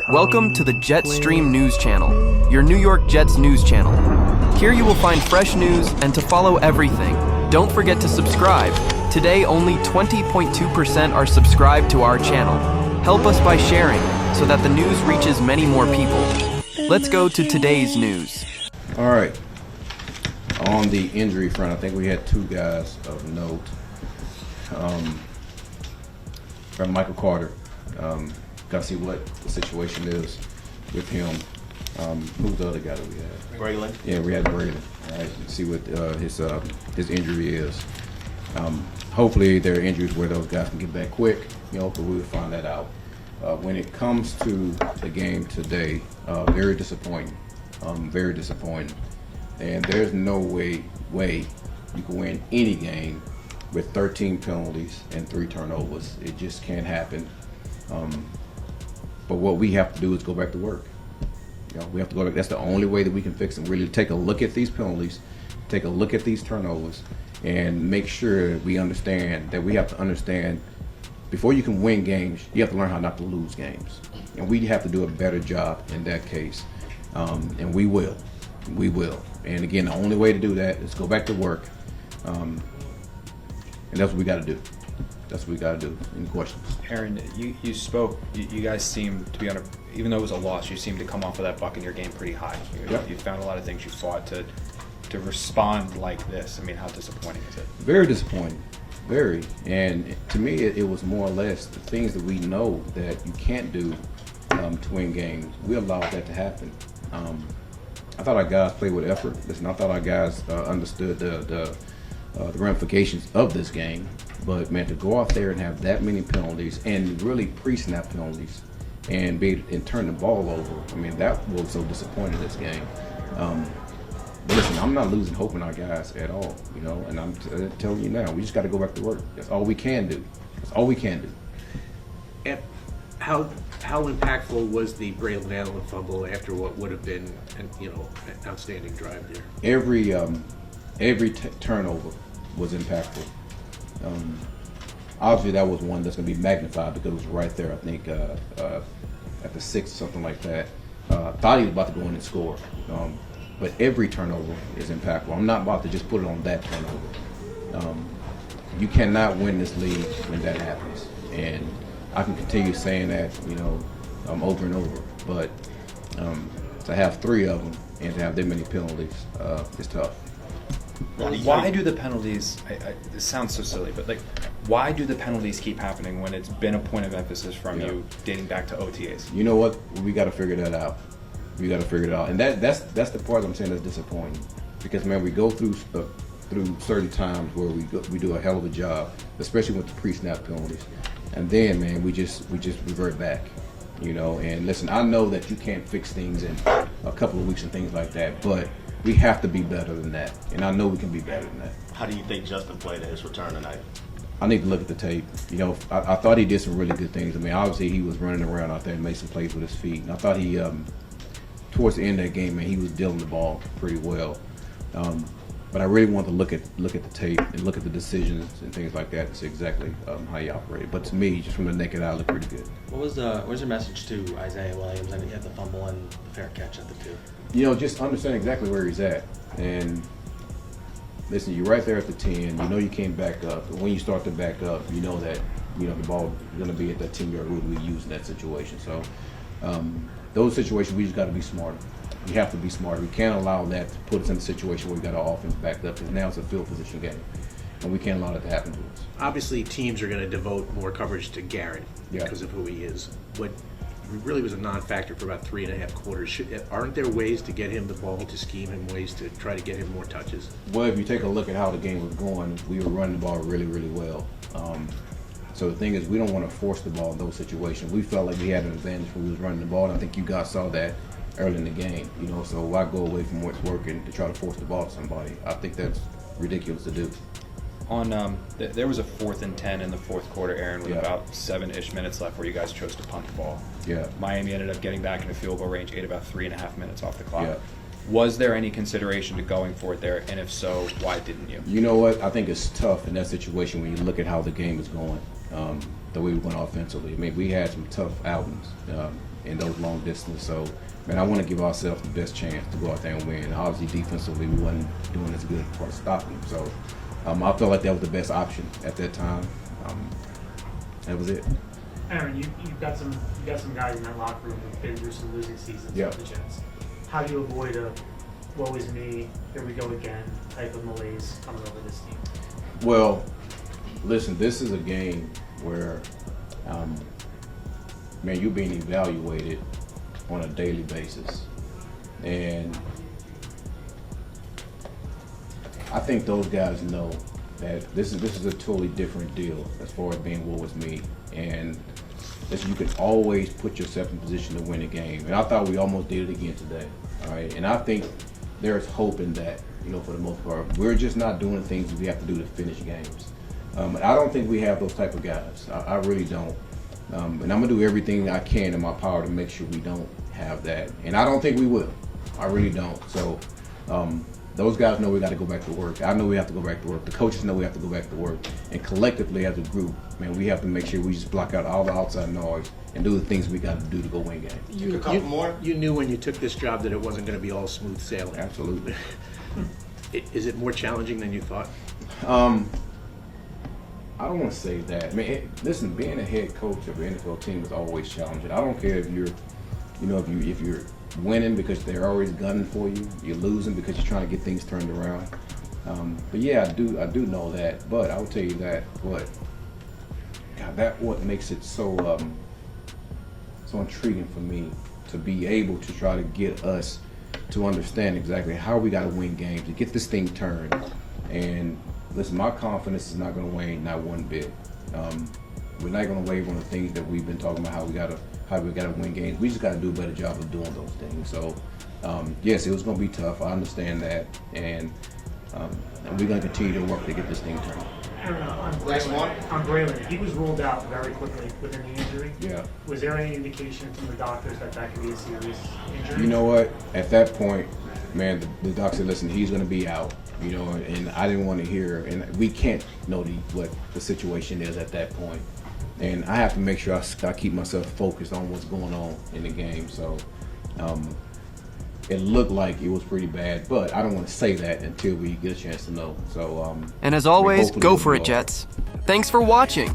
Welcome to the Jetstream News Channel, your New York Jets news channel. Here you will find fresh news and to follow everything. Don't forget to subscribe. Today, only 20.2% are subscribed to our channel. Help us by sharing so that the news reaches many more people. Let's go to today's news. All right. On the injury front, I think we had two guys of note. From Michael Carter. Got to see what the situation is with him. Who's the other guy that we had? Braylon. Yeah, we had Braylon. All right, see what his injury is. Hopefully, there are injuries where those guys can get back quick. But we will find that out. When it comes to the game today, very disappointing. Very disappointing. And there's no way you can win any game with 13 penalties and 3 turnovers. It just can't happen. But what we have to do is go back to work. We have to go back. That's the only way that we can fix them. Really take a look at these penalties, take a look at these turnovers, and make sure we understand that we have to understand before you can win games, you have to learn how not to lose games. And we have to do a better job in that case. And we will. We will. And again, the only way to do that is go back to work. And that's what we got to do. That's what we got to do. Any questions? Aaron, you spoke. You guys seem to be on a, even though it was a loss, you seem to come off of that Buccaneer game pretty high. You found a lot of things you fought to respond like this. I mean, how disappointing is it? Very disappointing. Very. And to me, it was more or less the things that we know that you can't do to win games. We allowed that to happen. I thought our guys played with effort. Listen, I thought our guys understood the ramifications of this game. But, man, to go out there and have that many penalties and really pre-snap penalties and turn the ball over, I mean, that was so disappointing this game. But listen, I'm not losing hope in our guys at all, and I'm telling you now, we just got to go back to work. That's all we can do. That's all we can do. And how impactful was the Braylon Allen fumble after what would have been, an outstanding drive there? Every turnover was impactful. Obviously, that was one that's going to be magnified because it was right there, I think, at the 6th, something like that. Thought he was about to go in and score. But every turnover is impactful. I'm not about to just put it on that turnover. You cannot win this league when that happens. And I can continue saying that, over and over. But to have 3 of them and to have that many penalties is tough. Why do the penalties, it sounds so silly, but why do the penalties keep happening when it's been a point of emphasis from you dating back to OTAs? You know what? We got to figure that out. We got to figure it out. And that's the part I'm saying that's disappointing. Because, man, we go through certain times where we do a hell of a job, especially with the pre-snap penalties. And then, man, we just revert back. And listen, I know that you can't fix things in a couple of weeks and things like that, but we have to be better than that, and I know we can be better than that. How do you think Justin played at his return tonight? I need to look at the tape. I thought he did some really good things. I mean, obviously he was running around out there and made some plays with his feet. And I thought he, towards the end of that game, man, he was dealing the ball pretty well. But I really want to look at the tape and look at the decisions and things like that and see exactly how he operated. But to me, just from the naked eye, it looked pretty good. What was your message to Isaiah Williams? I mean, he had the fumble and the fair catch at the 2. Just understand exactly where he's at. And listen, you're right there at the 10. You came back up. And when you start to back up, you know that the ball is going to be at that 10-yard rule we use in that situation. So those situations, we just got to be smarter. We have to be smarter. We can't allow that to put us in a situation where we got our offense backed up, because now it's a field position game, and we can't allow that to happen to us. Obviously, teams are going to devote more coverage to Garrett because of who he is. But he really was a non-factor for about 3.5 quarters. Aren't there ways to get him the ball, to scheme him, ways to try to get him more touches? Well, if you take a look at how the game was going, we were running the ball really, really well. So the thing is, we don't want to force the ball in those situations. We felt like we had an advantage when we was running the ball, and I think you guys saw that early in the game. So why go away from what's working to try to force the ball to somebody? I think that's ridiculous to do. There was a 4th and 10 in the 4th quarter, Aaron, with about 7-ish minutes left, where you guys chose to punt the ball. Yeah. Miami ended up getting back into field goal range, ate about 3.5 minutes off the clock. Yeah. Was there any consideration to going for it there, and if so, why didn't you? You know what? I think it's tough in that situation when you look at how the game is going, the way we went offensively. I mean, we had some tough outings. in those long distances. So, man, I want to give ourselves the best chance to go out there and win. Obviously, defensively, we wasn't doing as good for stopping. So, I felt like that was the best option at that time. That was it. Aaron, you've got some guys in that locker room who've been through some losing seasons Yeah. with the Jets. How do you avoid a "woe is me, here we go again" type of malaise coming over this team? Well, listen, this is a game where, man, you're being evaluated on a daily basis. And I think those guys know that this is a totally different deal as far as being woe is me. And listen, you can always put yourself in position to win a game. And I thought we almost did it again today. All right. And I think there's hope in that, for the most part. We're just not doing the things we have to do to finish games. I don't think we have those type of guys. I really don't. And I'm going to do everything I can in my power to make sure we don't have that. And I don't think we will. I really don't. So those guys know we got to go back to work. I know we have to go back to work. The coaches know we have to go back to work. And collectively as a group, man, we have to make sure we just block out all the outside noise and do the things we got to do to go win games. Take a couple more. You knew when you took this job that it wasn't going to be all smooth sailing. Absolutely. Is it more challenging than you thought? I don't want to say that. I mean, listen, being a head coach of an NFL team is always challenging. I don't care if you're, if you're winning because they're always gunning for you. You're losing because you're trying to get things turned around. But yeah, I do know that. But I will tell you that what makes it so so intriguing for me to be able to try to get us to understand exactly how we got to win games, to get this thing turned. And listen, my confidence is not going to wane, not one bit. We're not going to waver on the things that we've been talking about, how we got to win games. We just got to do a better job of doing those things. So, yes, it was going to be tough. I understand that, and we're going to continue to work to get this thing turned. Last one. On Braylon, he was ruled out very quickly within the injury. Yeah. Was there any indication from the doctors that could be a serious injury? You know what? At that point, man, the doctor said, listen, he's going to be out. And I didn't want to hear, and we can't know what the situation is at that point. And I have to make sure I keep myself focused on what's going on in the game. So it looked like it was pretty bad, but I don't want to say that until we get a chance to know. So And as always, hopefully go we'll for be it, all right. Jets. Thanks for watching.